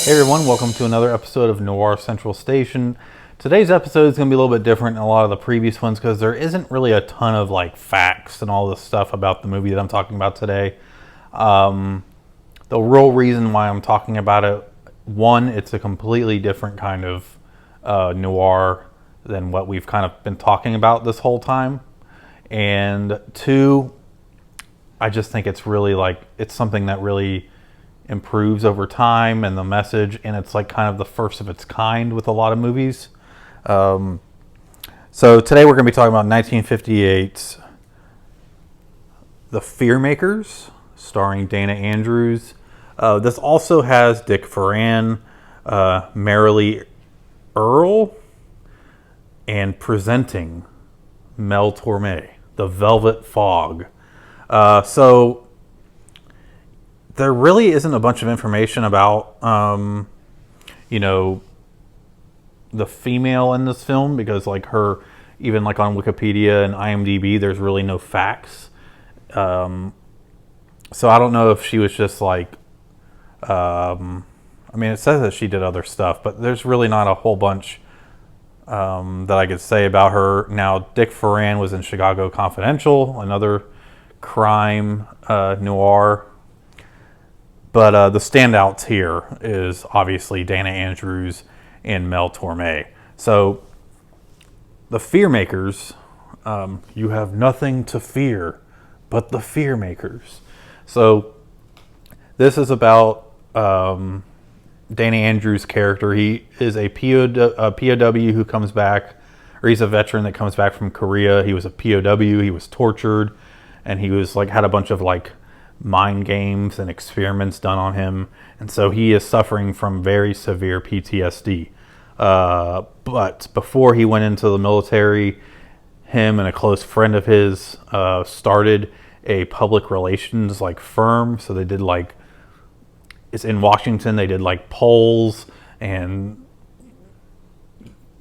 Hey everyone, welcome to another episode of Noir Central Station. Today's episode is going to be a little bit different than a lot of the previous ones because there isn't really a ton of facts and all this stuff about the movie that I'm talking about today. The real reason why I'm talking about it, one, it's a completely different kind of noir than what we've kind of been talking about this whole time. And two, I just think it's really it's something that really improves over time and the message, and it's kind of the first of its kind with a lot of movies. So today we're going to be talking about 1958's The Fearmakers, starring Dana Andrews. This also has Dick Foran, Marilee Earl, and presenting Mel Torme, The Velvet Fog. So there really isn't a bunch of information about, the female in this film because, her, even on Wikipedia and IMDb, there's really no facts. So I don't know if she was just it says that she did other stuff, but there's really not a whole bunch that I could say about her. Now, Dick Foran was in Chicago Confidential, another crime noir. But the standouts here is obviously Dana Andrews and Mel Torme. So, the Fearmakers, you have nothing to fear but the Fearmakers. So, this is about Dana Andrews' character. He is a POW who comes back, or he's a veteran that comes back from Korea. He was a POW, he was tortured, and he was had a bunch of mind games and experiments done on him, and so he is suffering from very severe PTSD. But before he went into the military, him and a close friend of his started a public relations firm. So they did it's in Washington. They did polls and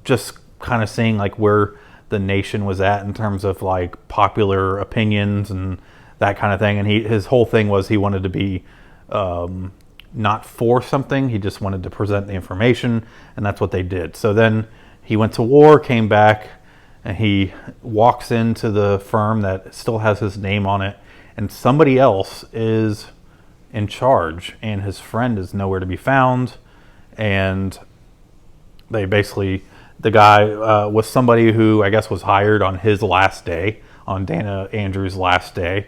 just kind of seeing where the nation was at in terms of popular opinions and that kind of thing. And his whole thing was he wanted to be not for something. He just wanted to present the information, and that's what they did. So then he went to war, came back, and he walks into the firm that still has his name on it, and somebody else is in charge, and his friend is nowhere to be found. And they basically, the guy was somebody who I guess was hired on his last day, on Dana Andrews' last day.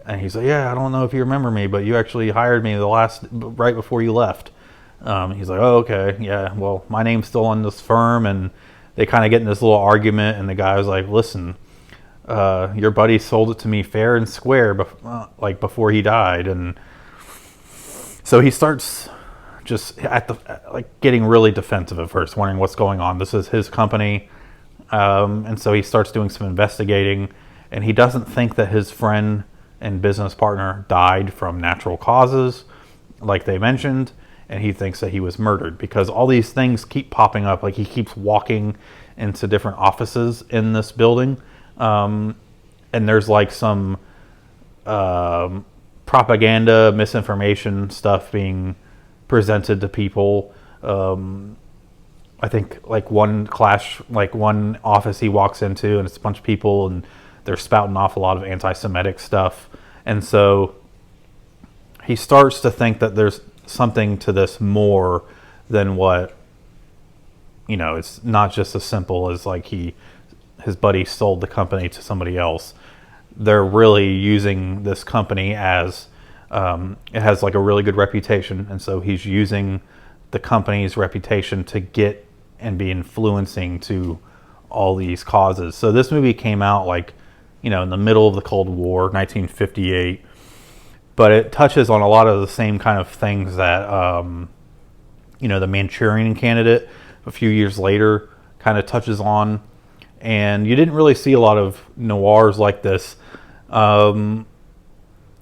And he's like, yeah, I don't know if you remember me, but you actually hired me right before you left. He's like, oh, okay, yeah, well, my name's still on this firm. And they kind of get in this little argument, and the guy was like, listen, your buddy sold it to me fair and square, before he died. And so he starts just getting really defensive at first, wondering what's going on. This is his company. And so he starts doing some investigating, and he doesn't think that his friend and business partner died from natural causes, like they mentioned, and he thinks that he was murdered because all these things keep popping up. He keeps walking into different offices in this building, and there's some propaganda, misinformation stuff being presented to people. I think one office he walks into, and it's a bunch of people, and they're spouting off a lot of anti-Semitic stuff. And so he starts to think that there's something to this more than what, it's not just as simple as his buddy sold the company to somebody else. They're really using this company as, it has a really good reputation. And so he's using the company's reputation to get and be influencing to all these causes. So this movie came out in the middle of the Cold War, 1958, but it touches on a lot of the same kind of things that, the Manchurian Candidate a few years later kind of touches on. And you didn't really see a lot of noirs like this. I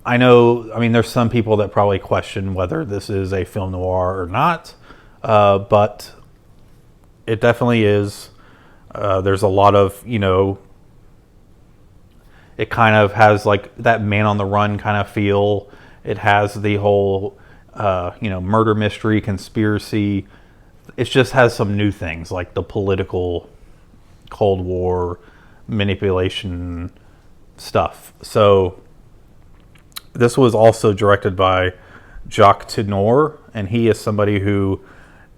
know, there's some people that probably question whether this is a film noir or not, but it definitely is. There's a lot of, it kind of has that Man on the Run kind of feel. It has the whole murder mystery, conspiracy. It just has some new things like the political Cold War manipulation stuff. So this was also directed by Jacques Tourneur, and he is somebody who,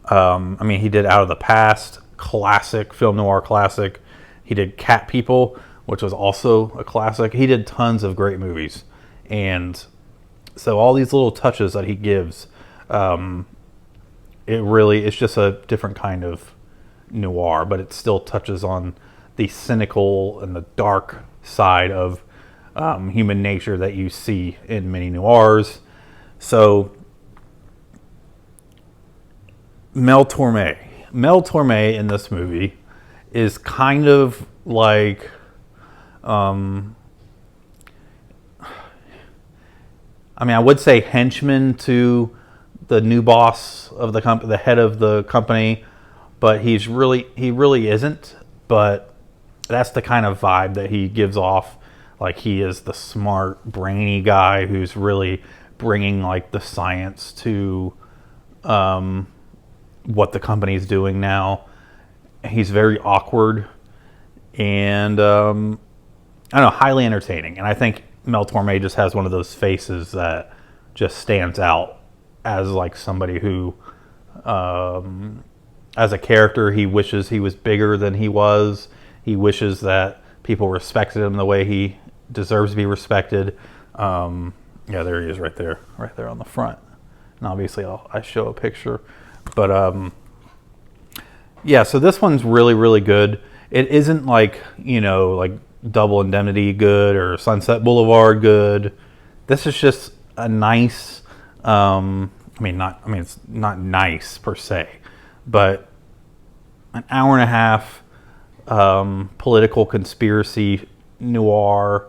he did Out of the Past, classic, film noir classic. He did Cat People, which was also a classic. He did tons of great movies. And so all these little touches that he gives, it's just a different kind of noir, but it still touches on the cynical and the dark side of human nature that you see in many noirs. So Mel Torme in this movie is kind of like I would say henchman to the new boss of the company, the head of the company, but he really isn't. But that's the kind of vibe that he gives off. Like, he is the smart, brainy guy who's really bringing like the science to what the company's doing now. He's very awkward and I don't know, highly entertaining. And I think Mel Torme just has one of those faces that just stands out as like somebody who, as a character, he wishes he was bigger than he was. He wishes that people respected him the way he deserves to be respected. Yeah, there he is right there on the front. And obviously I show a picture. But yeah, so this one's really, really good. It isn't like, like Double Indemnity good or Sunset Boulevard good. This is just a nice, it's not nice per se, but an hour and a half political conspiracy noir.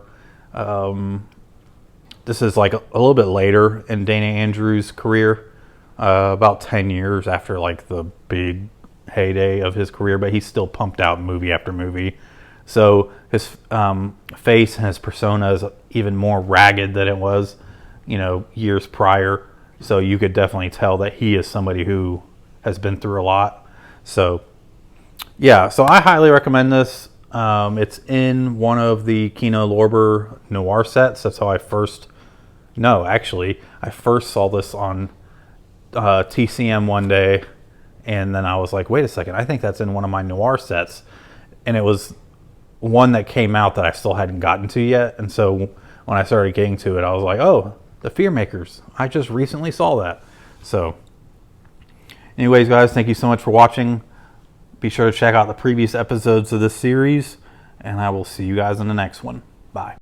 This is like a little bit later in Dana Andrews' career, about 10 years after like the big heyday of his career, but he still pumped out movie after movie. So his face and his persona is even more ragged than it was, years prior. So you could definitely tell that he is somebody who has been through a lot. So yeah, so I highly recommend this. It's in one of the Kino Lorber noir sets. That's how I first saw this on TCM one day. And then I was like, wait a second, I think that's in one of my noir sets. And it was one that came out that I still hadn't gotten to yet. And so when I started getting to it, I was like, oh, the Fearmakers. I just recently saw that. So anyways, guys, thank you so much for watching. Be sure to check out the previous episodes of this series, and I will see you guys in the next one. Bye.